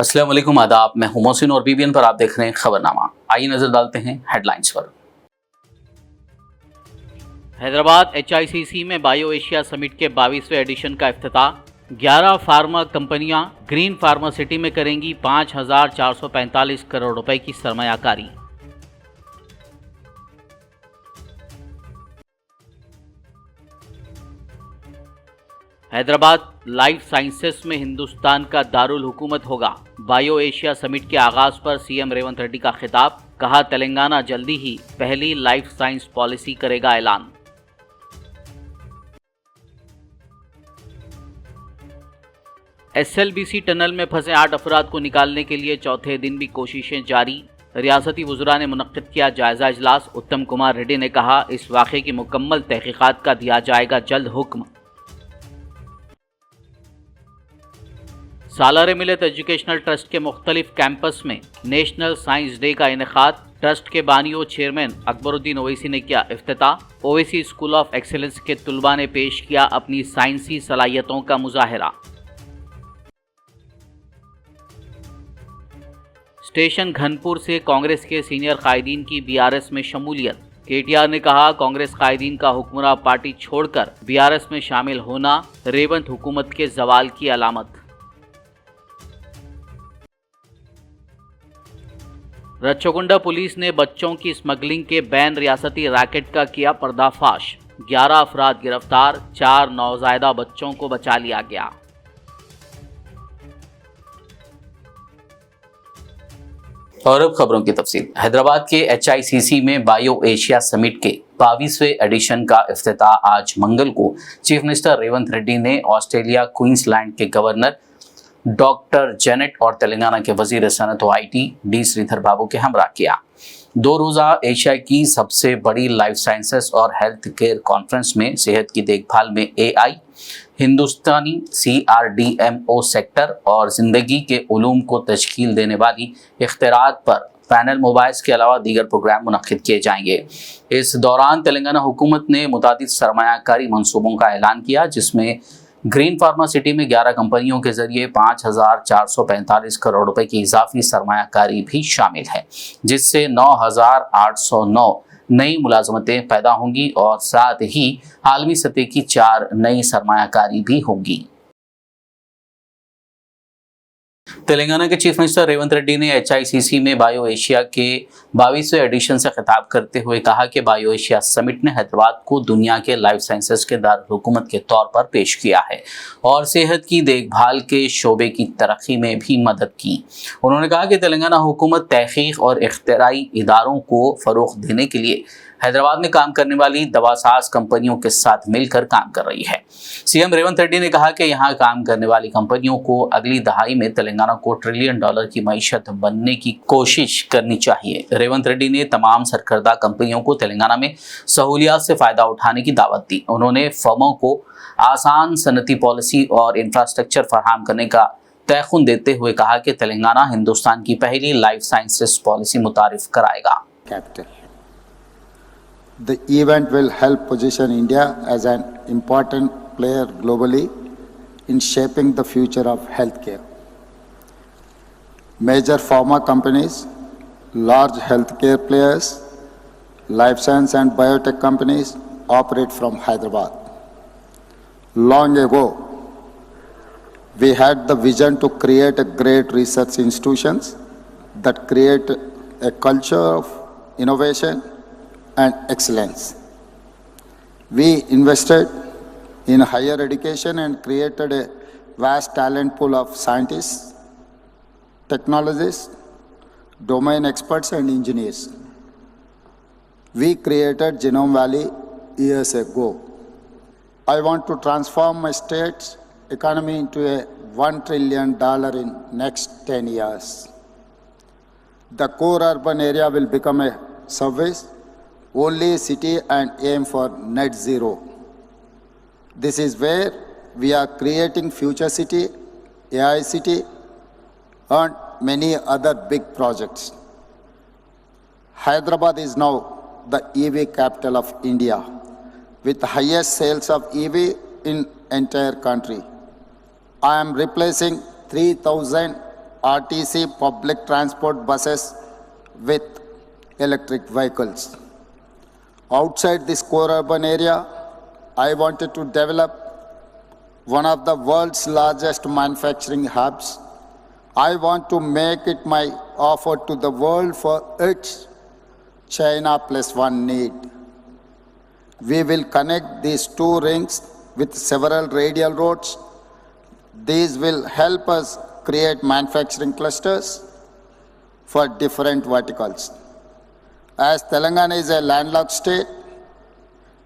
अस्सलाम वालेकुम, आदाब। मैं हूं मोहसिन और बीबीएन पर आप देख रहे हैं खबरनामा। आइए नजर डालते हैं हेडलाइंस पर। हैदराबाद HICC में बायो एशिया समिट के 22वें एडिशन का इफ्तिताह। 11 फार्मा कंपनियां ग्रीन फार्मा सिटी में करेंगी 5,445 करोड़ रुपए की सरमायाकारी। हैदराबाद लाइफ साइंसेस में हिंदुस्तान का दारुल हुकूमत होगा। बायो एशिया समिट के आगाज पर सीएम रेवंत रेड्डी का खिताब। कहा, तेलंगाना जल्दी ही पहली लाइफ साइंस पॉलिसी करेगा ऐलान। SLBC टनल में फंसे 8 अफराद को निकालने के लिए चौथे दिन भी कोशिशें जारी। रियासती वुज़रा ने मुनक्किद किया जायजा इजलास। उत्तम कुमार रेड्डी ने कहा, इस वाक़े की मुकम्मल तहकीकात का दिया जाएगा जल्द हुक्म। सालार मिलत एजुकेशनल ट्रस्ट के मुख्तलिफ कैंपस में नेशनल साइंस डे का इनेकाद। ट्रस्ट के बानियों चेयरमैन अकबरुद्दीन ओवैसी ने किया इफ्तिताह। ओवैसी स्कूल ऑफ एक्सीलेंस के तुलबा ने पेश किया अपनी साइंसी सलाहियतों का मुजाहिरा। स्टेशन घनपुर से कांग्रेस के सीनियर कायदीन की BRS में शमूलियत। KTR ने कहा, कांग्रेस कायदीन का हुक्मरान पार्टी छोड़कर BRS में शामिल होना रेवंत हुकूमत के जवाल की अलामत। रच्चोगुंडा पुलिस ने बच्चों की स्मगलिंग के बैन रियासती रैकेट का किया पर्दाफाश। 11 अफराद गिरफ्तार, 4 नौज़ायदा बच्चों को बचा लिया गया। और अब खबरों की तफसील। हैदराबाद के HICC में बायो एशिया समिट के 22वें एडिशन का इफ्तिताह आज मंगल को चीफ मिनिस्टर रेवंत रेड्डी ने ऑस्ट्रेलिया क्वींसलैंड के गवर्नर डॉक्टर जेनेट और तेलंगाना के वजीर सनत व IT D श्रीधर बाबू के हमरा किया। 2 रोज़ा एशिया की सबसे बड़ी लाइफ साइंसेस और हेल्थ केयर कॉन्फ्रेंस में सेहत की देखभाल में AI, हिंदुस्तानी CRDMO सेक्टर और जिंदगी के उलूम को तश्कील देने वाली इख्तिरात पर पैनल मोबाइल्स के अलावा दीगर प्रोग्राम मुनक्किद किए जाएंगे। इस दौरान तेलंगाना हुकूमत ने मुतादिद सरमायाकारी मंसूबों का ऐलान किया, जिसमें ग्रीन फार्मा सिटी में 11 कंपनियों के जरिए 5,445 करोड़ रुपए की इजाफी सरमायाकारी भी शामिल है, जिससे 9,809 नई मुलाजमतें पैदा होंगी और साथ ही आलमी सतह की 4 नई सरमायाकारी भी होंगी। तेलंगाना के चीफ मिनिस्टर रेवंत रेड्डी ने HICC में बायो एशिया के 22वें एडिशन से खिताब करते हुए कहा कि बायो एशिया समिट ने हैदराबाद को दुनिया के लाइफ साइंसेस के दारुल हुकूमत के तौर पर पेश किया है और सेहत की देखभाल के शोबे की तरक्की में भी मदद की। उन्होंने कहा कि तेलंगाना हुकूमत तहकीक और इख्तिराई इदारों को फरोग़ देने के लिए हैदराबाद में काम करने वाली दवासाज कंपनियों के साथ मिलकर काम कर रही है। सीएम रेवंत रेड्डी ने कहा कि यहाँ काम करने वाली कंपनियों को अगली दहाई में तेलंगाना को $1 ट्रिलियन की मईशत बनने की कोशिश करनी चाहिए। रेवंत रेड्डी ने तमाम सरकर्दा कंपनियों को तेलंगाना में सहूलियात से फ़ायदा उठाने की दावत दी। उन्होंने फर्मों को आसान सनती पॉलिसी और इंफ्रास्ट्रक्चर फराहम करने का तयख़ुन देते हुए कहा कि तेलंगाना हिंदुस्तान की पहली लाइफ साइंसेस पॉलिसी मुतारिफ कराएगा। The event will help position India as an important player globally in shaping the future of healthcare. Major pharma companies, large healthcare players, life science and biotech companies operate from Hyderabad. Long ago, we had the vision to create a great research institutions that create a culture of innovation and excellence. We invested in higher education and created a vast talent pool of scientists, technologists, domain experts and engineers. We created Genome Valley years ago. I want to transform my state's economy into a $1 trillion in next 10 years. The core urban area will become a service only city and aim for net zero. This is where we are creating Future City, AI City, and many other big projects. Hyderabad is now the EV capital of India, with the highest sales of EV in entire country. I am replacing 3,000 RTC public transport buses with electric vehicles. Outside this core urban area, I wanted to develop one of the world's largest manufacturing hubs. I want to make it my offer to the world for its China Plus One need. We will connect these two rings with several radial roads. These will help us create manufacturing clusters for different verticals. As Telangana is a landlocked state,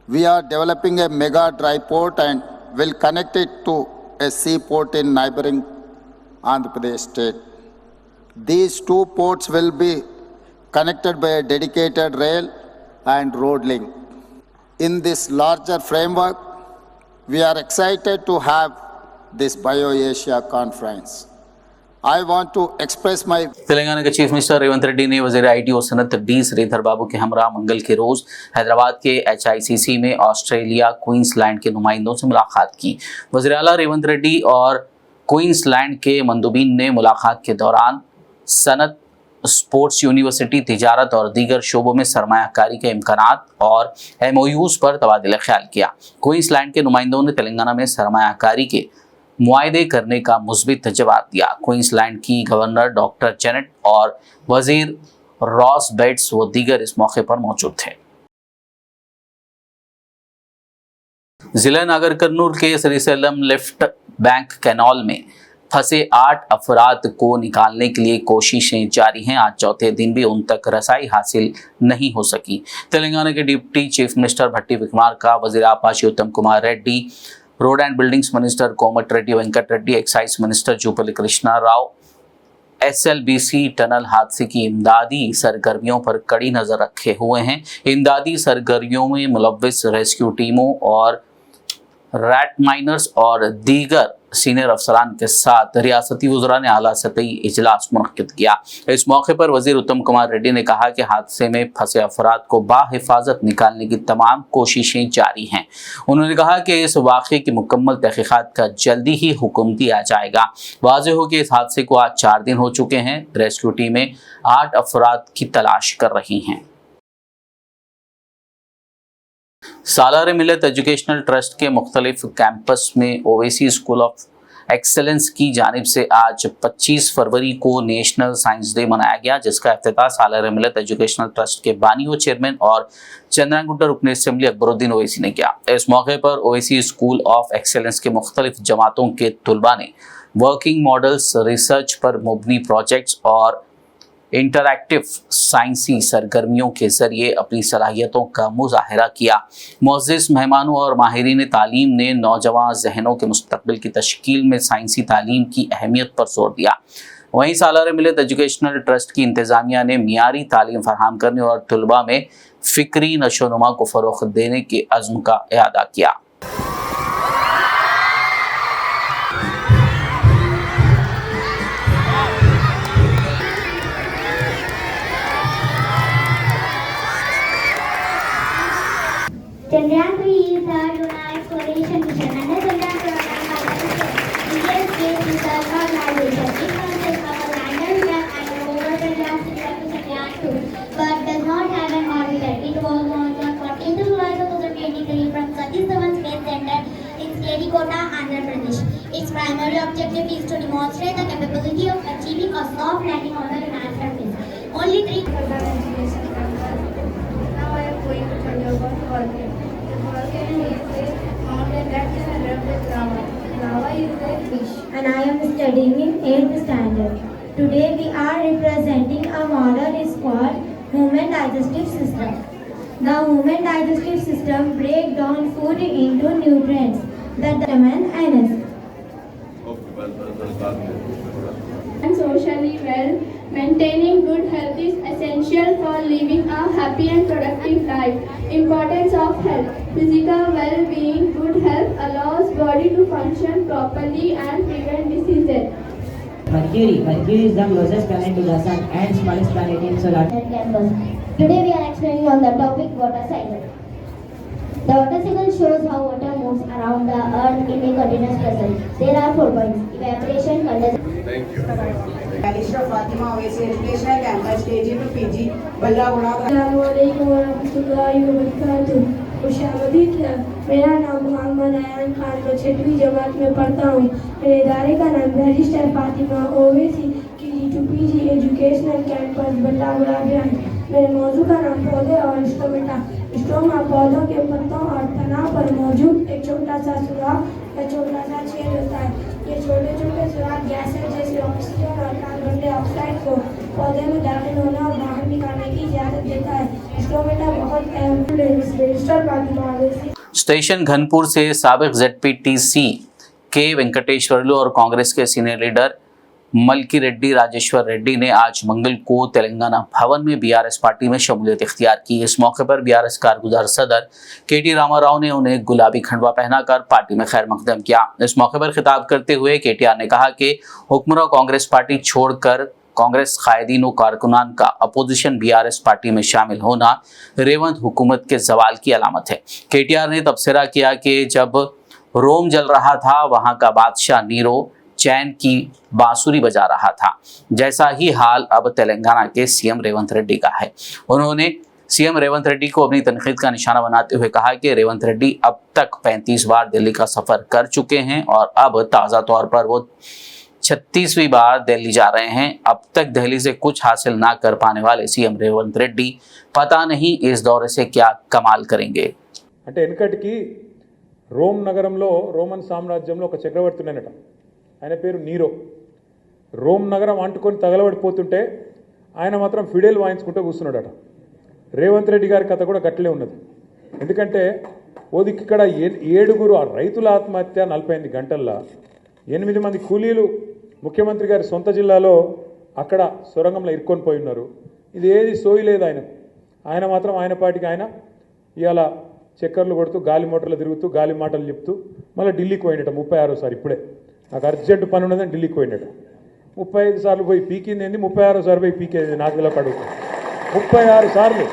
we are developing a mega dry port and will connect it to a seaport in neighboring Andhra Pradesh state. These two ports will be connected by a dedicated rail and road link. In this larger framework, we are excited to have this BioAsia conference. I want to express my Telangana के chief minister Revanth Reddy ने वजीर IT और Sanat D Shridhar बाबू के हमरा मंगल के रोज हैदराबाद के HICC में Australia Queensland के नुमाइंदों से मुलाकात की। वजीर आला रेवंत रेड्डी और क्वींसलैंड के मंदुबीन ने मुलाकात के दौरान सनत, स्पोर्ट्स यूनिवर्सिटी, तिजारत और दीगर शोबों में सरमायाकारी के इम्कानात और MOUs पर तबादला ख्याल किया। क्वींसलैंड के नुमाइंदों ने तेलंगाना में सरमायाकारी के मुआयदे करने का मुस्बित जवाब दिया। क्वींसलैंड की गवर्नर डॉक्टर जेनेट और वजीर रॉस बेट्स व दीगर इस मौके पर मौजूद थे। जिला नागर कर्नूल के श्रीसेलम लेफ्ट बैंक कैनाल में फंसे 8 अफराद को निकालने के लिए कोशिशें जारी हैं। आज चौथे दिन भी उन तक रसाई हासिल नहीं हो सकी। तेलंगाना के deputy chief minister Bhatti Vikramarka, वजीर आपाशी Uttam Kumar Reddy, road and buildings minister Komat Reddy Venkat Reddy, excise minister Jupally Krishna Rao SLBC tunnel हादसे की इमदादी सरगर्मियों पर कड़ी नजर रखे हुए हैं। इमदादी सरगर्मियों में मुलव्विस रेस्क्यू टीमों और रैट माइनर्स और दीगर सीनियर अफसरान के साथ रियासती वज़रा ने आला सतही इजलास मुनक्किद किया। इस मौके पर वजीर उत्तम कुमार रेड्डी ने कहा कि हादसे में फंसे अफराद को बाहिफाजत निकालने की तमाम कोशिशें जारी हैं। उन्होंने कहा कि इस वाक़े की मुकम्मल तहक़ीक़ात का जल्दी ही हुक्म दिया जाएगा। वाज़ेह हो कि इस हादसे को आज 4 दिन हो चुके हैं। रेस्क्यू टीमें 8 अफराद की तलाश कर रही हैं। सालार मिलत एजुकेशनल ट्रस्ट के मुख्तलिफ कैंपस में ओवैसी स्कूल ऑफ एक्सेलेंस की जानिब से आज 25 फरवरी को नेशनल साइंस डे मनाया गया, जिसका इफ्तिताह सालार मिलत एजुकेशनल ट्रस्ट के बानी व चेयरमैन और चंद्रांगुट्टा रुकन असेंबली अकबरुद्दीन ओवैसी ने किया। इस मौके पर ओवैसी स्कूल ऑफ एक्सेलेंस के मुख्तलिफ जमातों के तुलबा ने वर्किंग मॉडल्स, रिसर्च पर मुबनी प्रोजेक्ट्स और इंटरैक्टिव साइंसी सरगर्मियों के जरिए अपनी सलाहियतों का मुजाहरा किया। मुअज़्ज़िज़ मेहमानों और माहिरीन तालीम ने नौजवान जहनों के मुस्तक़बिल की तश्कील में साइंसी तालीम की अहमियत पर जोर दिया। वहीं सालार मिलत एजुकेशनल ट्रस्ट की इंतज़ामिया ने मियारी तालीम फराहम करने और तुलबा में फ़िक्री नशोनुमा को फ़रोग़ देने के अज़्म का इआदा किया। Chandrayaan 3 is the lunar exploration mission under Chandrayaan program by Indian Space Research Organization. It consists of a lander and a rover Chandrayaan 3 up to Chandrayaan 2, but does not have an orbiter. It was launched on 14th July 2023 from Satish Dhawan Space Center in Sriharikota, Andhra Pradesh. Its primary objective is to demonstrate the capability of achieving a soft landing on the lunar surface. Only 3 Now I am going to tell you about volcano. The volcano is a mountain that is erupted with lava. Lava is a fish. and I am studying in 8th standard. Today we are representing a model is called human digestive system. The human digestive system breaks down food into nutrients that determine anus. And socially well, maintaining good health is essential for living a happy and productive life. Importance of health. Physical well-being, good health allows body to function properly and prevent diseases. Mercury is the closest planet to the Sun and smallest planet in solar Campus. Today we are explaining on the topic water cycle. The water cycle shows how water moves around the earth in a continuous process. There are 4 points: evaporation, condensation. Thank you. Alicia Fatima Owaisi Educational Campus KG to PG Ballagura. अस्सलामुअलैकुम वरहमतुल्लाहि वबरकातुहू। खुशामदीद है। मेरा नाम मोहम्मद अयान खान, मैं 6वीं जमात में पढ़ता हूँ। मेरे इदारे का नाम barrister Fatima Owaisi KG to PG educational campus Ballaguda है। मेरे मौजू का नाम पौधे और स्टोमेटा। स्टोमा पौधों के पत्तों और तना पर मौजूद एक छोटा सा सुराख या छोटा सा छेद होता है। ये छोटे छोटे सुराख गैसें जैसे ऑक्सीजन और कार्बन डाइऑक्साइड को पौधे में दाखिल होने और बाहर निकालने की इजाजत देता है। स्टोमेटा बहुत अहम है। स्टेशन घनपुर से साबिक ZPTC के वेंकटेश्वरलू और कांग्रेस के सीनियर लीडर मलकी रेड्डी राजेश्वर रेड्डी ने आज मंगल को तेलंगाना भवन में BRS पार्टी में शमूलियत इख्तियार की। इस मौके पर BRS कारगुजार सदर KT रामाराव ने उन्हें गुलाबी खंडवा पहनाकर पार्टी में खैर मकदम किया। इस मौके पर खिताब करते हुए KTR ने कहा कि हुक्मरान कांग्रेस पार्टी छोड़कर कांग्रेस कायदीन व कारकुनान का अपोजिशन BRS पार्टी में शामिल होना रेवंत हुकूमत के जवाल की अलामत है। KTR ने तबसरा किया कि जब रोम जल रहा था वहां का बादशाह नीरो चैन की बांसुरी बजा रहा था, जैसा ही हाल अब तेलंगाना के CM रेवंत रेड्डी का है। उन्होंने CM रेवंत रेड्डी को अपनी तनकीद का निशाना बनाते हुए कहा कि रेवंत रेड्डी अब तक 35 बार दिल्ली का सफर कर चुके हैं और अब ताज़ा तौर पर वो 36वीं बार दिल्ली जा रहे हैं। अब तक दिल्ली से कुछ हासिल ना कर पाने वाले CM रेवंत रेड्डी पता नहीं इस दौरे से क्या कमाल करेंगे। అంటే ఎన్కటికి రోమ్ నగరంలో రోమన్ సామ్రాజ్యంలో ఒక చక్రవర్తి ఉన్నాడట. ఆయన పేరు నీరో. రోమ్ నగరం అంటుకొని తగలబడిపోతుంటే ఆయన మాత్రం ఫిడేల్ వాయించుకుంటూ కూర్చున్నాడట. రేవంత్ రెడ్డి గారి కథ కూడా గట్లే ఉన్నది. ఎందుకంటే ఓదికి ఇక్కడ 7 రైతుల ఆత్మహత్య 48 గంటల్లో 8 మంది కూలీలు ముఖ్యమంత్రి గారి సొంత జిల్లాలో అక్కడ సొరంగంలో ఇరుక్కొని పోయి ఉన్నారు. ఇది ఏది సోయి లేదు ఆయనకు. ఆయన మాత్రం ఆయన పాటికి ఆయన ఇవాళ చక్కర్లు కొడుతూ గాలి మోటార్లు తిరుగుతూ గాలి మాటలు చెప్తూ మళ్ళీ ఢిల్లీకి పోయినట 36సారి. ఇప్పుడే నాకు అర్జెంట్ పని ఉన్నదని ఢిల్లీకి పోయినట. 35 సార్లు పోయి పీకింది ఏంది, 36సారి పోయి పీకేది నాకు ఇలా పడుతుంది 36 సార్లు।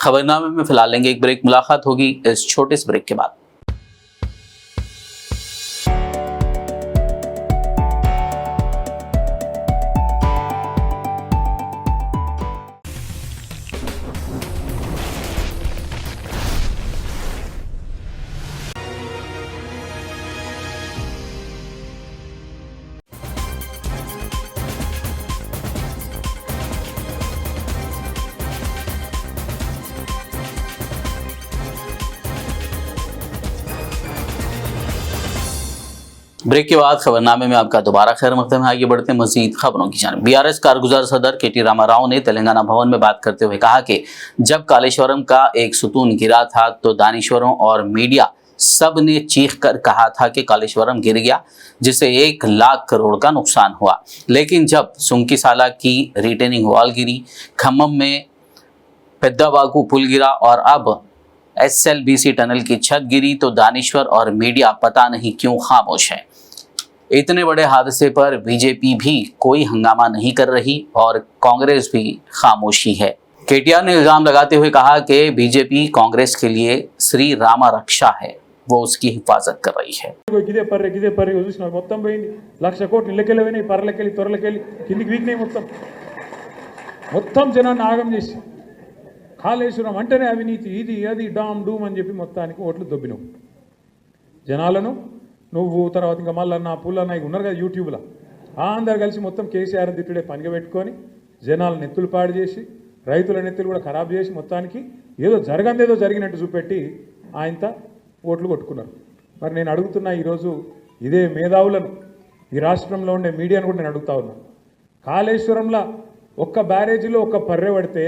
खबरनामे में फिलहाल लेंगे एक ब्रेक। मुलाकात होगी इस छोटे से ब्रेक के बाद। ब्रेक के बाद खबरनामे में आपका दोबारा खैर मकदम है। आगे बढ़ते हैं मजीद खबरों की जानिब। BRS कारगुजार सदर KT रामाराव ने तेलंगाना भवन में बात करते हुए कहा कि जब कालेश्वरम का एक सुतून गिरा था तो दानिश्वरों और मीडिया सब ने चीख कर कहा था कि कालेश्वरम गिर गया, जिससे 1 लाख करोड़ का नुकसान हुआ। लेकिन जब सुंकीसाला की रिटेनिंग वॉल गिरी, खम्मम में पेद्दावागु पुल गिरा और अब SLBC टनल की छत गिरी तो दानिश्वर और मीडिया पता नहीं क्यों खामोश है। इतने बड़े हादसे पर बीजेपी भी कोई हंगामा नहीं कर रही और कांग्रेस भी खामोशी है। KTR ने इल्जाम लगाते हुए कहा कि बीजेपी कांग्रेस के लिए श्री रामा रक्षा है, वो उसकी हिफाजत कर रही है। గిదే పర్రె చూసినా మొత్తం పోయింది। 1,00,000 కోట్లు లెక్కలు పోయినాయి, పర్లకెళ్ళి తొరలకెళ్ళి కిందికి వీక్నాయి మొత్తం జనాన్ని ఆగం చేసి కాళేశ్వరం అంటేనే అవినీతి ఇది అది డామ్ డూమ్ అని చెప్పి మొత్తానికి ఓట్లు దొబ్బినావు జనాలను। నువ్వు తర్వాత ఇంకా మల్లన్న పుల్లన్న ఇక ఉన్నారు కదా యూట్యూబ్లో, అందరు కలిసి మొత్తం కేసీఆర్ తిట్టుడే పనిగా పెట్టుకొని జనాలను నెత్తులు పాడు చేసి రైతుల నెత్తులు కూడా ఖరాబ్ చేసి మొత్తానికి ఏదో జరగందేదో జరిగినట్టు చూపెట్టి ఆయనతో ఓట్లు కొట్టుకున్నారు। మరి నేను అడుగుతున్నా ఈరోజు ఇదే మేధావులను ఈ రాష్ట్రంలో ఉండే మీడియాను కూడా నేను అడుగుతా ఉన్నాను। కాళేశ్వరంలో ఒక్క బ్యారేజీలో ఒక్క పర్రె పడితే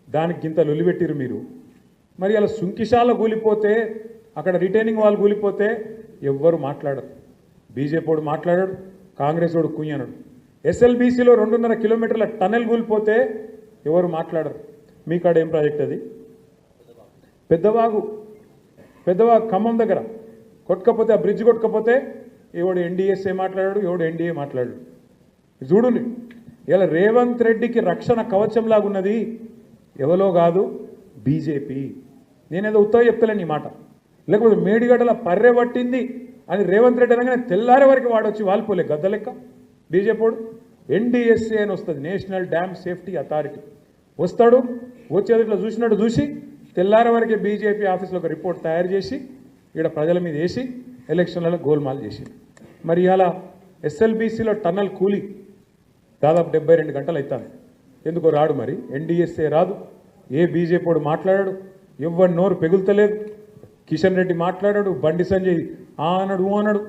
దానికి ఇంత లొలిపెట్టిరు మీరు। మరి అలా సుంకిశాల కూలిపోతే అక్కడ రిటైనింగ్ వాల్ కూలిపోతే ఎవ్వరు మాట్లాడరు, బీజేపీ వాడు మాట్లాడాడు, కాంగ్రెస్ వాడు కుయ్యనడు। SLBCలో 2.5 కిలోమీటర్ల టనెల్ కూలిపోతే ఎవరు మాట్లాడరు। మీ కాడ ఏం ప్రాజెక్ట్ అది? పెద్దవాగు ఖమ్మం దగ్గర కొట్టుకపోతే ఆ బ్రిడ్జ్ కొట్టుకపోతే ఎవడు NDSA మాట్లాడాడు, ఎవడు NDA మాట్లాడాడు। చూడండి ఇలా రేవంత్ రెడ్డికి రక్షణ కవచంలాగా ఉన్నది ఎవరో కాదు బీజేపీ। నేనేదో ఉత్తగా చెప్తలేను ఈ మాట, లేకపోతే మేడిగడ్డల పర్రె పట్టింది అని రేవంత్ రెడ్డి అనగానే తెల్లారే వరకు వాడొచ్చి వాలిపోలే గద్ద లెక్క బీజేపీ వాడు। NDSA అని వస్తుంది, నేషనల్ డ్యామ్ సేఫ్టీ అథారిటీ. వస్తాడు, వచ్చేది ఇట్లా చూసినట్టు చూసి తెల్లారి వరకే బీజేపీ ఆఫీస్లో ఒక రిపోర్ట్ తయారు చేసి ఇక్కడ ప్రజల మీద వేసి ఎలక్షన్లలో గోల్మాల్ చేసి, మరి ఇలా SLBCలో టన్నల్ కూలి దాదాపు 72 గంటలు అవుతాను. ఎందుకో రాడు, మరి NDSA రాదు, ఏ బీజేపీ వాడు మాట్లాడాడు, ఎవరి నోరు పెగులుతలేదు. కిషన్ రెడ్డి మాట్లాడాడు, బండి సంజయ్ అన్నాడు.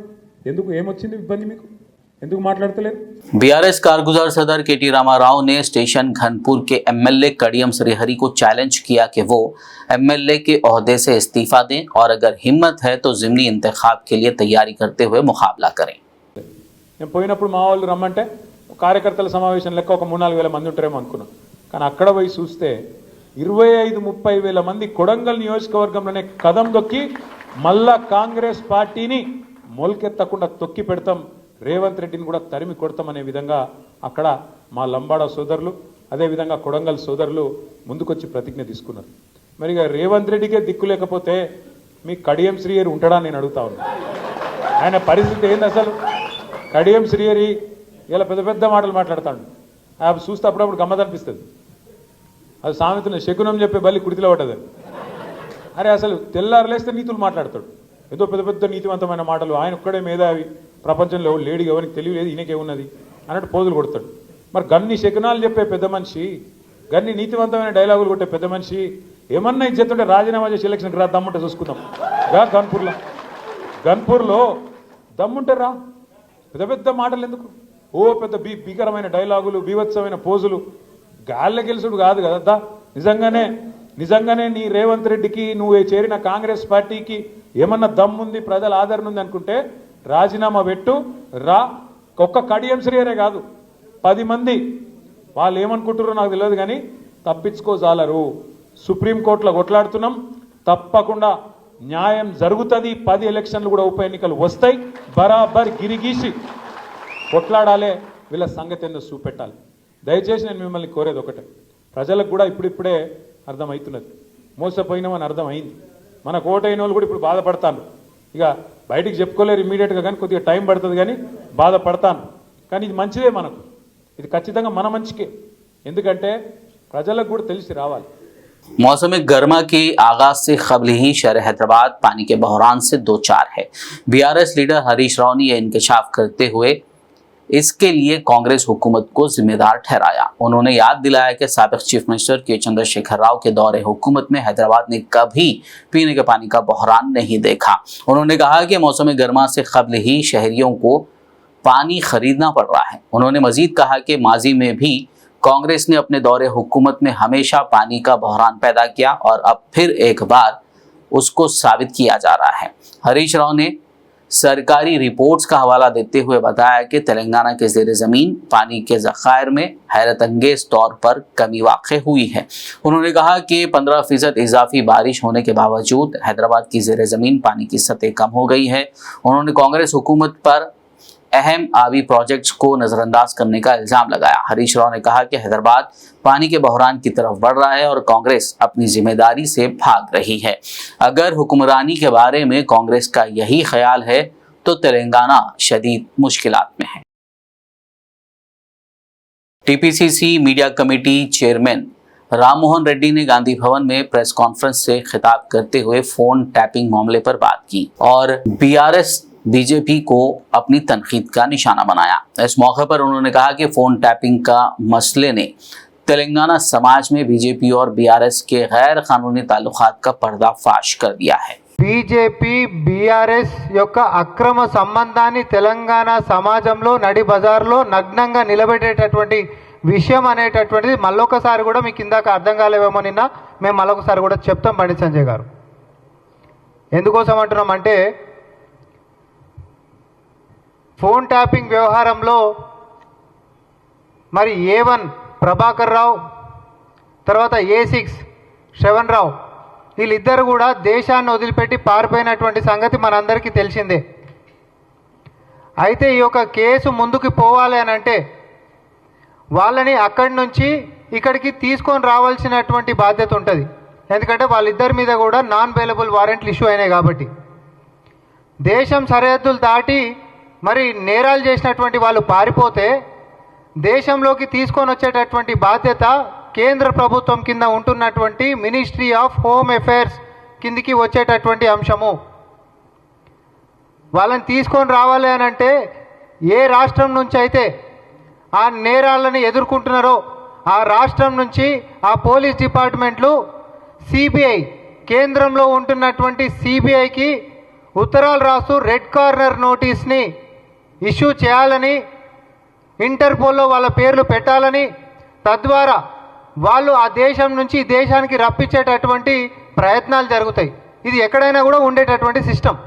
ఎందుకు ఏమొచ్చింది ఇబ్బంది మీకు? ఎందుకు మాట్లాడతలేరు? बीआरएस कारगुजार सदर KT रामाराव ने स्टेशन घनपुर के MLA कड़ियम श्रीहरि को चैलेंज किया कि वो MLA के ओहदे से इस्तीफा दें और अगर हिम्मत है तो ज़िमनी इंतखाब के लिए तैयारी करते हुए मुकाबला करें. నేను పోయినప్పుడు మా వాళ్ళు రమ్మంటే కార్యకర్తల సమావేశం లెక్క ఒక 3-4 వేల మంది ఉంటారేమో అనుకున్నాం. కానీ అక్కడ పోయి చూస్తే 25-30 వేల మంది కొడంగల్ నియోజకవర్గంలోనే కదం దొక్కి మళ్ళా కాంగ్రెస్ పార్టీని మొలకెత్తకుండా తొక్కి పెడతాం, రేవంత్ రెడ్డిని కూడా తరిమి కొడతామనే విధంగా అక్కడ మా లంబాడ సోదరులు, అదేవిధంగా కొడంగల్ సోదరులు ముందుకొచ్చి ప్రతిజ్ఞ తీసుకున్నారు. మరి ఇక రేవంత్ రెడ్డికే దిక్కు లేకపోతే మీ కడియం శ్రీహరి ఉంటాడా నేను అడుగుతా ఉన్నా. ఆయన పరిస్థితి ఏంది అసలు? కడియం శ్రీహరి ఇలా పెద్ద పెద్ద మాటలు మాట్లాడతాడు, అవి చూస్తే అప్పుడప్పుడు గమ్మత్ అనిపిస్తుంది. అది సామెతను శకునం చెప్పే బలి కుడితిలో పడ్డదని. అరే అసలు తెల్లారులేస్తే నీతులు మాట్లాడతాడు, ఏదో పెద్ద పెద్ద నీతివంతమైన మాటలు. ఆయన ఒక్కడే మేధావి, ప్రపంచంలో లేడీ ఎవరికి తెలియలేదు, ఈయనకేమున్నది అన్నట్టు పోజులు కొడతాడు. మరి గన్ని శకునాలు చెప్పే పెద్ద మనిషి, గన్ని నీతివంతమైన డైలాగులు కొట్టే పెద్ద మనిషి ఏమన్నా ఇచ్చేస్తుంటే రాజీనామా చేసి ఎలక్షన్కి రా, దమ్ముంటే చూసుకుందాం. గన్పూర్లో దమ్ముంటే రా, పెద్ద పెద్ద మాటలు ఎందుకు? ఓ పెద్ద భీకరమైన డైలాగులు, బీభత్సమైన పోజులు. గాళ్ళ గెలుసుడు కాదు కదా. నిజంగానే నీ రేవంత్ రెడ్డికి, నువ్వు చేరిన కాంగ్రెస్ పార్టీకి ఏమన్నా దమ్ముంది, ప్రజల ఆదరణ ఉంది అనుకుంటే రాజీనామా పెట్టు, రా. ఒక్క కడియం శ్రీహరే కాదు, 10 మంది వాళ్ళు ఏమనుకుంటారో నాకు తెలియదు కానీ తప్పించుకోజాలరు. సుప్రీంకోర్టులో కొట్లాడుతున్నాం, తప్పకుండా న్యాయం జరుగుతుంది. 10 ఎలక్షన్లు కూడా ఉప ఎన్నికలు వస్తాయి, బరాబర్ గిరిగీసి కొట్లాడాలి, వీళ్ళ సంగతి ఏందో చూపెట్టాలి. దయచేసి నేను మిమ్మల్ని కోరేది ఒకటే, ప్రజలకు కూడా ఇప్పుడిప్పుడే అర్థమవుతున్నది, మోసపోయినామని అర్థమైంది. మనకు ఓటైన వాళ్ళు కూడా ఇప్పుడు బాధపడతాను. ఇక బయటికి చెప్పుకోలేరు ఇమ్మీడియట్గా, కానీ కొద్దిగా టైం పడుతుంది, కానీ బాధపడతాను. కానీ ఇది మంచిదే, మనకు ఇది ఖచ్చితంగా మన మంచికే, ఎందుకంటే ప్రజలకు కూడా తెలిసి రావాలి. मौसम गर्मा के आगाज से कबल ही शहर हैदराबाद पानी के बहरान से दो चार है. बीआरएस लीडर हरीश राव ने यह इंकशाफ करते हुए इसके लिए कांग्रेस हुकूमत को जिम्मेदार ठहराया. उन्होंने याद दिलाया कि साबिक चीफ मिनिस्टर के चंद्रशेखर राव के दौरे हुकूमत में हैदराबाद ने कभी पीने के पानी का बहरान नहीं देखा. उन्होंने कहा कि मौसम गर्मा से कबल ही शहरियों को पानी खरीदना पड़ रहा है. उन्होंने मजीद कहा कि माजी में भी कांग्रेस ने अपने दौरे हुकूमत में हमेशा पानी का बहरान पैदा किया और अब फिर एक बार उसको साबित किया जा रहा है. हरीश राव ने सरकारी रिपोर्ट्स का हवाला देते हुए बताया कि तेलंगाना के ज़ेर ज़मीन पानी के ज़खायर में हैरत अंगेज तौर पर कमी वाक़ हुई है. उन्होंने कहा कि 15% इजाफी बारिश होने के बावजूद हैदराबाद की ज़ेर ज़मीन पानी की सतह कम हो गई है. उन्होंने कांग्रेस हुकूमत पर अहम आबी प्रोजेक्ट्स को नज़रअंदाज करने का इल्ज़ाम लगाया. हरीश राव ने कहा कि हैदराबाद पानी के बहरान की तरफ बढ़ रहा है और कांग्रेस अपनी जिम्मेदारी से भाग रही है. अगर हुक्मरानी के बारे में कांग्रेस का यही ख्याल है तो तेलंगाना शदीद मुश्किलात में है. TPCC media committee chairman Ram Mohan Reddy ने गांधी भवन में प्रेस कॉन्फ्रेंस से खिताब करते हुए फोन टैपिंग मामले पर बात की और बीआरएस बीजेपी को अपनी तनकीद का निशाना बनाया. इस मौके पर उन्होंने कहा कि फोन टैपिंग का मसले ने तेलंगाना समाज में बीजेपी और बीआरएस के गैर कानूनी ताल्लुकात का पर्दाफाश कर दिया है. బీజేపీ బీఆర్ఎస్ యొక్క అక్రమ సంబంధాన్ని తెలంగాణ సమాజంలో నడి బజార్లో నగ్నంగా నిలబెట్టేటటువంటి విషయం అనేటటువంటిది మళ్ళొకసారి కూడా మీకు ఇందాక అర్థం కాలేవేమో, నిన్న మేము మళ్ళొకసారి కూడా చెప్తాం బండి సంజయ్ గారు. ఎందుకోసం అంటున్నామంటే ఫోన్ ట్యాపింగ్ వ్యవహారంలో మరి A1 ప్రభాకర్ రావు, తర్వాత A6 శ్రవణ్ రావు, వీళ్ళిద్దరు కూడా దేశాన్ని వదిలిపెట్టి పారిపోయినటువంటి సంగతి మనందరికీ తెలిసిందే. అయితే ఈ యొక్క కేసు ముందుకు పోవాలి అని అంటే వాళ్ళని అక్కడి నుంచి ఇక్కడికి తీసుకొని రావాల్సినటువంటి బాధ్యత ఉంటుంది. ఎందుకంటే వాళ్ళిద్దరి మీద కూడా నాన్ బెయిలబుల్ వారెంట్లు ఇష్యూ అయినాయి కాబట్టి. దేశం సరిహద్దులు దాటి మరి నేరాలు చేసినటువంటి వాళ్ళు పారిపోతే దేశంలోకి తీసుకొని వచ్చేటటువంటి బాధ్యత కేంద్ర ప్రభుత్వం కింద ఉంటున్నటువంటి మినిస్ట్రీ ఆఫ్ హోమ్ అఫైర్స్ కిందికి వచ్చేటటువంటి అంశము. వాళ్ళని తీసుకొని రావాలి అని అంటే ఏ రాష్ట్రం నుంచి అయితే ఆ నేరాలని ఎదుర్కొంటున్నారో ఆ రాష్ట్రం నుంచి ఆ పోలీస్ డిపార్ట్మెంట్లు సిబిఐ, కేంద్రంలో ఉంటున్నటువంటి సిబిఐకి ఉత్తరాలు రాస్తూ రెడ్ కార్నర్ నోటీస్ని ఇష్యూ చేయాలని, ఇంటర్పోల్లో వాళ్ళ పేర్లు పెట్టాలని, తద్వారా వాళ్ళు ఆ దేశం నుంచి ఈ దేశానికి రప్పించేటటువంటి ప్రయత్నాలు జరుగుతాయి. ఇది ఎక్కడైనా కూడా ఉండేటటువంటి సిస్టమ్.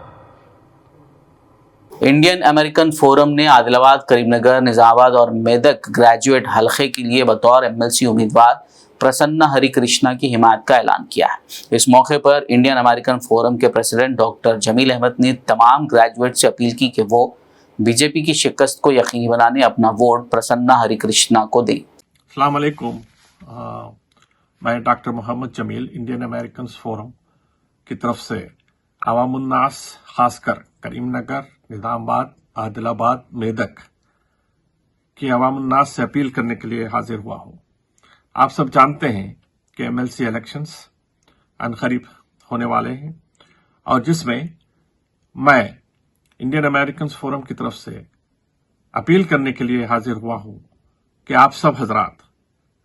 इंडियन अमेरिकन फोरम ने आदिलाबाद, करीमनगर, निजामाबाद और मेदक ग्रेजुएट हलके के लिए बतौर एमएलसी उम्मीदवार प्रसन्ना हरिकृष्णा की हिमायत का ऐलान किया है। इस मौके पर इंडियन अमेरिकन फोरम के प्रेसिडेंट डॉक्टर जमील अहमद ने तमाम ग्रेजुएट से अपील की कि वो बीजेपी की शिकस्त को यकीनी बनाने अपना वोट प्रसन्ना हरिकृष्णा को दें। अस्सलाम वालेकुम। मैं doctor Mohammad Jameel Indian American forum की तरफ से अवामुन्नास, खासकर करीमनगर, निजामाबाद, आदिलाबाद, मेदक की अवामुन्नास से अपील करने के लिए हाजिर हुआ हूं। आप सब जानते हैं कि एमएलसी इलेक्शंस अनकरीब होने वाले हैं और जिसमें मैं इंडियन अमेरिकन फोरम की तरफ से अपील करने के लिए हाजिर हुआ हूं कि आप सब हजरात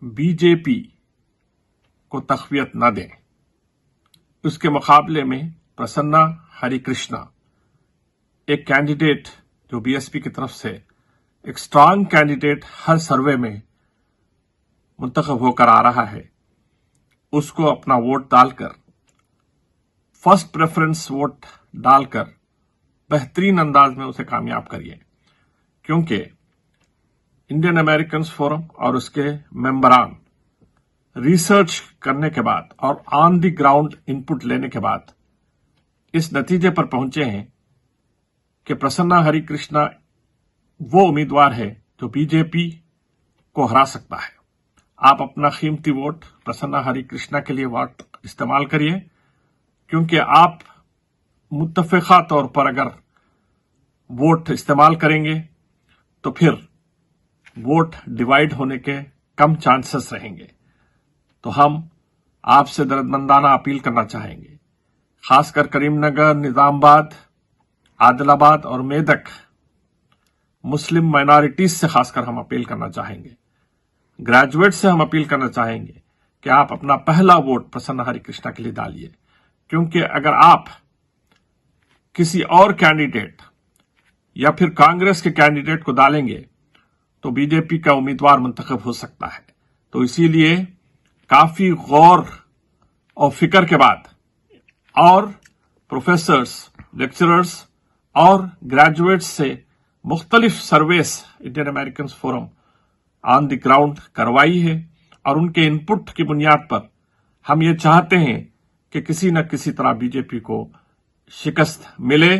बीजेपी को तक़वियत न दें। उसके मुकाबले में प्रसन्ना हरिकृष्णा एक कैंडिडेट जो बीएसपी की तरफ से एक स्ट्रांग कैंडिडेट हर सर्वे में मुंतखब होकर आ रहा है, उसको अपना वोट डालकर, फर्स्ट प्रेफरेंस वोट डालकर बेहतरीन अंदाज में उसे कामयाब करिए। क्योंकि इंडियन अमेरिकन फोरम और उसके मेंबरान रिसर्च करने के बाद और ऑन द ग्राउंड इनपुट लेने के बाद इस नतीजे पर पहुंचे हैं कि प्रसन्ना हरिकृष्णा वो उम्मीदवार है जो बीजेपी को हरा सकता है। आप अपना कीमती वोट प्रसन्ना हरिकृष्णा के लिए वोट इस्तेमाल करिए, क्योंकि आप मुत्तफ़िक़ा तौर पर अगर वोट इस्तेमाल करेंगे तो फिर वोट डिवाइड होने के कम चांसेस रहेंगे। तो हम आपसे दर्दमंदाना अपील करना चाहेंगे, खासकर करीमनगर, निजामाबाद, आदिलाबाद और मेदक मुस्लिम माइनॉरिटीज से खासकर हम अपील करना चाहेंगे, ग्रेजुएट से हम अपील करना चाहेंगे कि आप अपना पहला वोट प्रसन्ना हरिकृष्णा के लिए डालिए। क्योंकि अगर आप किसी और कैंडिडेट या फिर कांग्रेस के कैंडिडेट को डालेंगे तो बीजेपी का उम्मीदवार मुंतखब हो सकता है। तो इसीलिए काफी गौर और फिक्र के बाद और प्रोफेसर्स, लेक्चरर्स और ग्रेजुएट्स से मुख्तलिफ surveys Indian American forum on the ground करवाई है और उनके इनपुट की बुनियाद पर हम ये चाहते हैं कि किसी न किसी तरह बीजेपी को शिकस्त मिले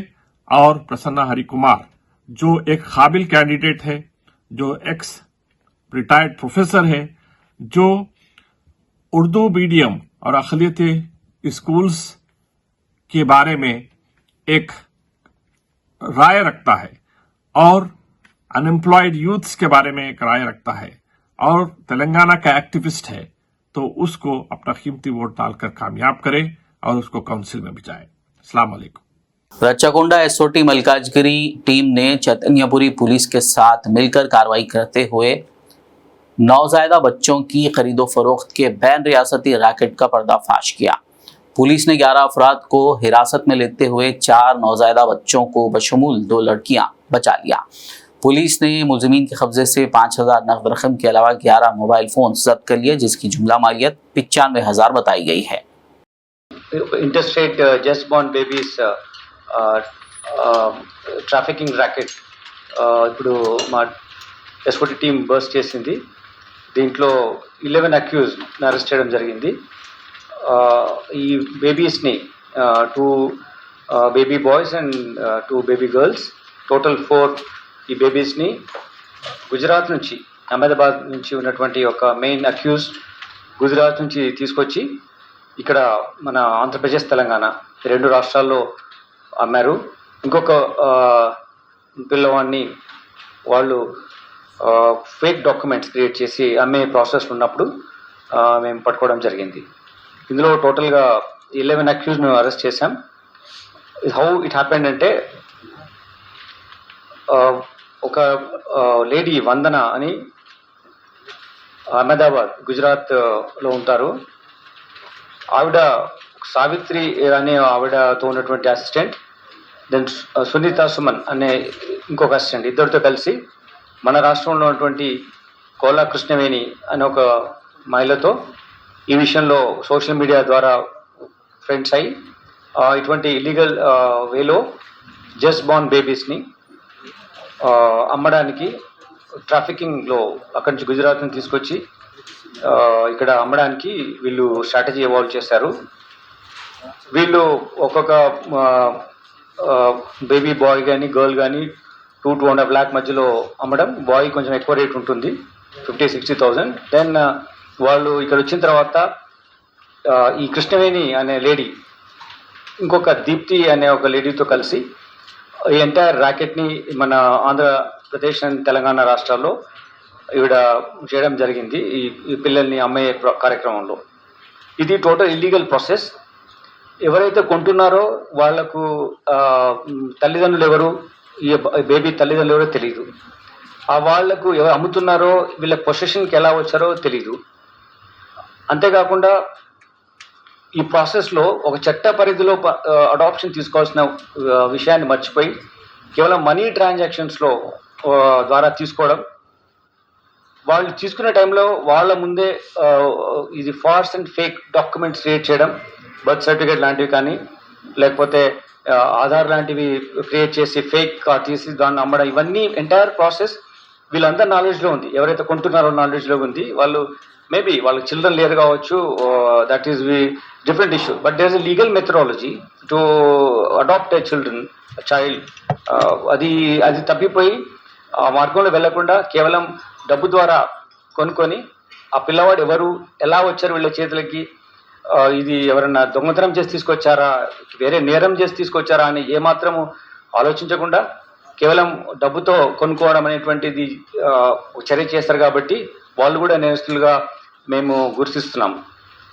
और प्रसन्ना हरिकुमार जो एक काबिल कैंडिडेट है, जो एक्स रिटायर्ड प्रोफेसर है, जो उर्दू मीडियम और अक़लियती स्कूल्स के बारे में एक राय रखता है और अनएम्प्लॉयड यूथ्स के बारे में एक राय रखता है और तेलंगाना का एक्टिविस्ट है, तो उसको अपना कीमती वोट डालकर कामयाब करे और उसको काउंसिल में भिजाए। अस्सलाम वालेकुम। रच्चाकोंडा एसओटी मलकाजगिरी टीम ने चैतन्यपुरी पुलिस के साथ मिलकर कार्रवाई करते हुए नौज़ायदा बच्चों की खरीदो फरोख्त के बैन रियासती रैकेट का पर्दाफाश किया। पुलिस ने 11 अफराद को हिरासत में लेते हुए 4 नौज़ायदा बच्चों को बशमूल 2 लड़कियां बचा लिया। पुलिस ने मुलजिमीन के कब्जे से 5000 नकद रकम के अलावा 11 मोबाइल फोन जब्त कर लिए, जिसकी जुमला मालियत 95,000 बताई गई है। Interstate just born babies trafficking racket ఇప్పుడు మా ఎస్ఓటి టీం బర్స్ట్ చేసింది. దీంట్లో 11 అక్యూజ్ని అరెస్ట్ చేయడం జరిగింది. ఈ బేబీస్ని 2 baby boys and 2 baby girls, total 4 ఈ బేబీస్ని గుజరాత్ నుంచి, అహ్మదాబాద్ నుంచి ఉన్నటువంటి ఒక మెయిన్ అక్యూజ్ గుజరాత్ నుంచి తీసుకొచ్చి ఇక్కడ మన ఆంధ్రప్రదేశ్, తెలంగాణ 2 రాష్ట్రాల్లో అమ్మారు. ఇంకొక పిల్లవాడిని వాళ్ళు ఫేక్ డాక్యుమెంట్స్ క్రియేట్ చేసి అమ్మే ప్రాసెస్ ఉన్నప్పుడు మేము పట్టుకోవడం జరిగింది. ఇందులో టోటల్గా 11 అక్యూజ్ను అరెస్ట్ చేశాం. హౌ ఇట్ హ్యాపెండ్ అంటే ఒక లేడీ వందన అని అహ్మదాబాద్ గుజరాత్లో ఉంటారు. ఆవిడ సావిత్రి అనే ఆవిడతో ఉన్నటువంటి అసిస్టెంట్, దెన్ సునీత సుమన్ అనే ఇంకొక అసిస్టెంట్, ఇద్దరితో కలిసి మన రాష్ట్రంలో ఉన్నటువంటి కోలా కృష్ణవేణి అనే ఒక మహిళతో ఈ విషయంలో సోషల్ మీడియా ద్వారా ఫ్రెండ్స్ అయ్యి ఇటువంటి ఇల్లీగల్ వేలో జస్ట్ బార్న్ బేబీస్ని అమ్మడానికి ట్రాఫికింగ్లో అక్కడి నుంచి గుజరాత్ నుంచి తీసుకొచ్చి ఇక్కడ అమ్మడానికి వీళ్ళు స్ట్రాటజీ ఎవాల్వ్ చేశారు. వీళ్ళు ఒక్కొక్క బేబీ బాయ్ కానీ గర్ల్ కానీ 2-2.5 lakh మధ్యలో అమ్మడం. బాయ్ కొంచెం ఎక్కువ రేట్ ఉంటుంది, 50,000-60,000. దెన్ వాళ్ళు ఇక్కడ వచ్చిన తర్వాత ఈ కృష్ణవేణి అనే లేడీ ఇంకొక దీప్తి అనే ఒక లేడీతో కలిసి ఈ ఎంటైర్ ర్యాకెట్ని మన ఆంధ్రప్రదేశ్ అండ్ తెలంగాణ రాష్ట్రాల్లో ఈవిడ చేయడం జరిగింది ఈ పిల్లల్ని అమ్మే కార్యక్రమంలో. ఇది టోటల్ ఇల్లీగల్ ప్రాసెస్. ఎవరైతే కొంటున్నారో వాళ్లకు తల్లిదండ్రులు ఎవరు, ఈ బేబీ తల్లిదండ్రులు ఎవరో తెలియదు. వాళ్లకు ఎవరు అమ్ముతున్నారో వీళ్ళ పొసెషన్కి ఎలా వచ్చారో తెలీదు. అంతేకాకుండా ఈ ప్రాసెస్లో ఒక చట్ట పరిధిలో అడాప్షన్ తీసుకోవాల్సిన విషయాన్ని మర్చిపోయి కేవలం మనీ ట్రాన్సాక్షన్స్లో ద్వారా తీసుకోవడం. వాళ్ళు తీసుకునే టైంలో వాళ్ళ ముందే ఇది false and fake documents create చేయడం, బర్త్ సర్టిఫికేట్ లాంటివి కానీ లేకపోతే ఆధార్ లాంటివి క్రియేట్ చేసి ఫేక్ తీసి దాన్ని అమ్మడం, ఇవన్నీ ఎంటైర్ ప్రాసెస్ వీళ్ళందరి నాలెడ్జ్లో ఉంది. ఎవరైతే కొంటున్నారో నాలెడ్జ్లో ఉంది. వాళ్ళు మేబీ వాళ్ళకి చిల్డ్రన్ లేరు కావచ్చు, that is different issue. But there is a legal methodology to adopt a child. అది తప్పిపోయి ఆ మార్గంలో వెళ్లకుండా కేవలం డబ్బు ద్వారా కొనుక్కొని ఆ పిల్లవాడు ఎవరు, ఎలా వచ్చారు వీళ్ళ చేతులకి, ఇది ఎవరన్నా దొంగతనం చేసి తీసుకొచ్చారా, వేరే నేరం చేసి తీసుకొచ్చారా అని ఏమాత్రము ఆలోచించకుండా కేవలం డబ్బుతో కొనుక్కోవడం అనేటువంటిది చర్య చేస్తారు. కాబట్టి వాళ్ళు కూడా నేరస్తులుగా మేము గుర్తిస్తున్నాం.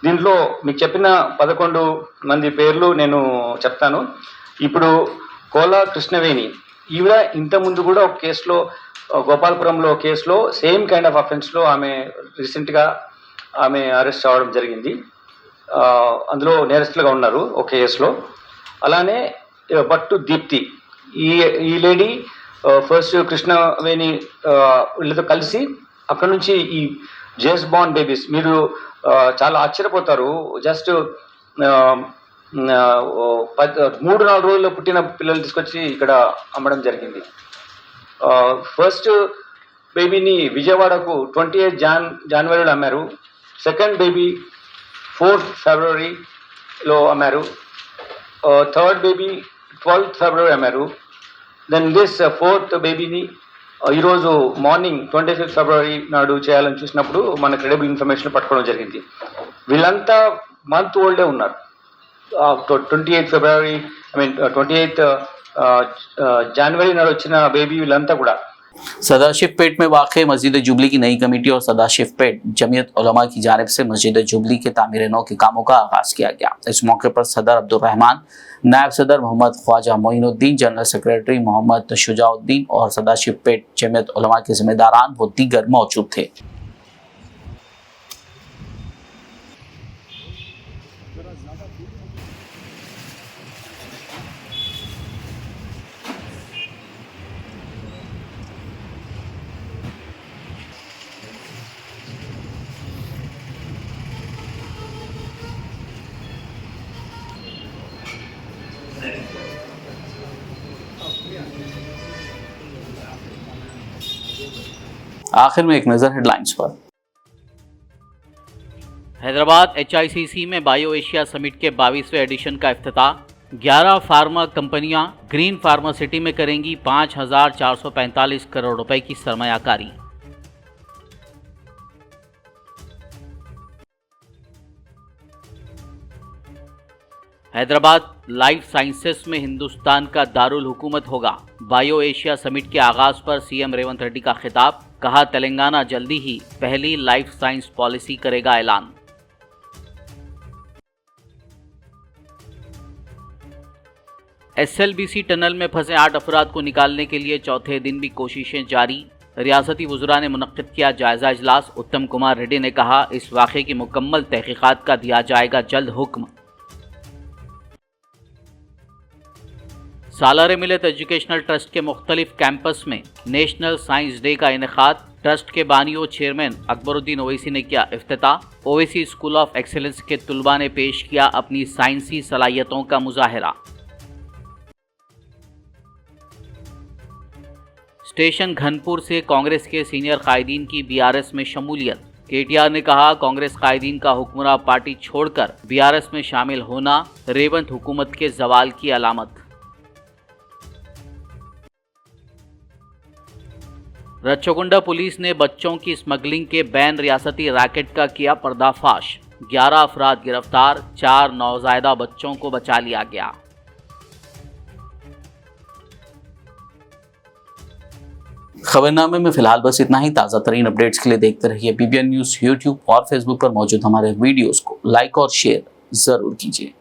దీంట్లో మీకు చెప్పిన 11 మంది పేర్లు నేను చెప్తాను. ఇప్పుడు కోలా కృష్ణవేణి ఈవిడ ఇంతకుముందు కూడా ఒక కేసులో, గోపాలపురంలో కేసులో సేమ్ కైండ్ ఆఫ్ అఫెన్స్లో ఆమె రీసెంట్గా అరెస్ట్ అవ్వడం జరిగింది. అందులో నేరస్తులుగా ఉన్నారు ఒక కేసులో. అలానే భట్టు దీప్తి, ఈ లేడీ ఫస్ట్ కృష్ణవేణి వీళ్ళతో కలిసి అక్కడ నుంచి ఈ జస్ట్ బార్న్ బేబీస్, మీరు చాలా ఆశ్చర్యపోతారు, జస్ట్ 3-4 రోజుల్లో పుట్టిన పిల్లలు తీసుకొచ్చి ఇక్కడ అమ్మడం జరిగింది. ఫస్ట్ బేబీని విజయవాడకు 28 జనవరిలో అమ్మారు. సెకండ్ బేబీ 4th ఫిబ్రవరిలో అమ్మారు. థర్డ్ బేబీ 12th ఫిబ్రవరి అమ్మారు. దెన్ దిస్ 4th బేబీని ఈరోజు మార్నింగ్ 25th ఫిబ్రవరి నాడు చేయాలని చూసినప్పుడు మన క్రెడిబుల్ ఇన్ఫర్మేషన్ పట్టుకోవడం జరిగింది. వీళ్ళంతా మంత్ ఓల్డే ఉన్నారు. 28th ఫిబ్రవరి 28th जनवरी नाడు వచ్చిన బేబీ వీళ్ళంతా కూడా सदाशिवपेट में वाक़ मस्जिद जुबली की नई कमेटी और सदाशिवपेट जमीयत उलमा की जानिब से मस्जिद जुबली के तामीर नौ के कामों का आगाज़ किया गया। इस मौके पर सदर अब्दुर्रहमान, नायब सदर मोहम्मद ख्वाजा मोइनुद्दीन, जनरल सेक्रेटरी मोहम्मद शुजाउद्दीन और सदाशिवपेट जमीयत उलमा के जिम्मेदारान व दीगर मौजूद थे। आखिर में एक नजर हेडलाइंस पर। हैदराबाद HICC में बायो एशिया समिट के 22वें एडिशन का इफ्तिताह। 11 फार्मा कंपनियां ग्रीन फार्मासिटी में करेंगी 5,445 करोड़ रुपए की सरमायाकारी। हैदराबाद लाइफ साइंसेस में हिंदुस्तान का दारुल हुकूमत होगा। बायो एशिया समिट के आगाज पर सीएम रेवंत रेड्डी का खिताब। कहा तेलंगाना जल्दी ही पहली लाइफ साइंस पॉलिसी करेगा ऐलान। SLBC टनल में फंसे 8 अफराद को निकालने के लिए चौथे दिन भी कोशिशें जारी। रियासती वज़रा ने मुनक्किद किया जायजा इजलास। उत्तम कुमार रेड्डी ने कहा इस वाक़े की मुकम्मल तहकीकात का दिया जाएगा जल्द हुक्म। सालार मिलत एजुकेशनल ट्रस्ट के मुख्तलिफ कैंपस में नेशनल साइंस डे का इनेकाद। ट्रस्ट के बानियों चेयरमैन अकबरुद्दीन ओवैसी ने किया इफ्तिताह। ओवैसी स्कूल ऑफ एक्सीलेंस के तुलबा ने पेश किया अपनी साइंसी सलाहियतों का मुजाहरा। स्टेशन घनपुर से कांग्रेस के सीनियर कायदीन की BRS में शमूलियत। KTR ने कहा कांग्रेस कायदीन का हुक्मरान पार्टी छोड़कर BRS में शामिल होना रेवंत हुकूमत के जवाल की अलामत। रच्चोगुंडा पुलिस ने बच्चों की स्मगलिंग के बैन रियासती रैकेट का किया पर्दाफाश। 11 अफराद गिरफ्तार, 4 नौज़ायदा बच्चों को बचा लिया गया। खबरनामे में फिलहाल बस इतना ही। ताज़ा तरीन अपडेट्स के लिए देखते रहिए BBN न्यूज़। YouTube और Facebook पर मौजूद हमारे वीडियोस को लाइक और शेयर जरूर कीजिए।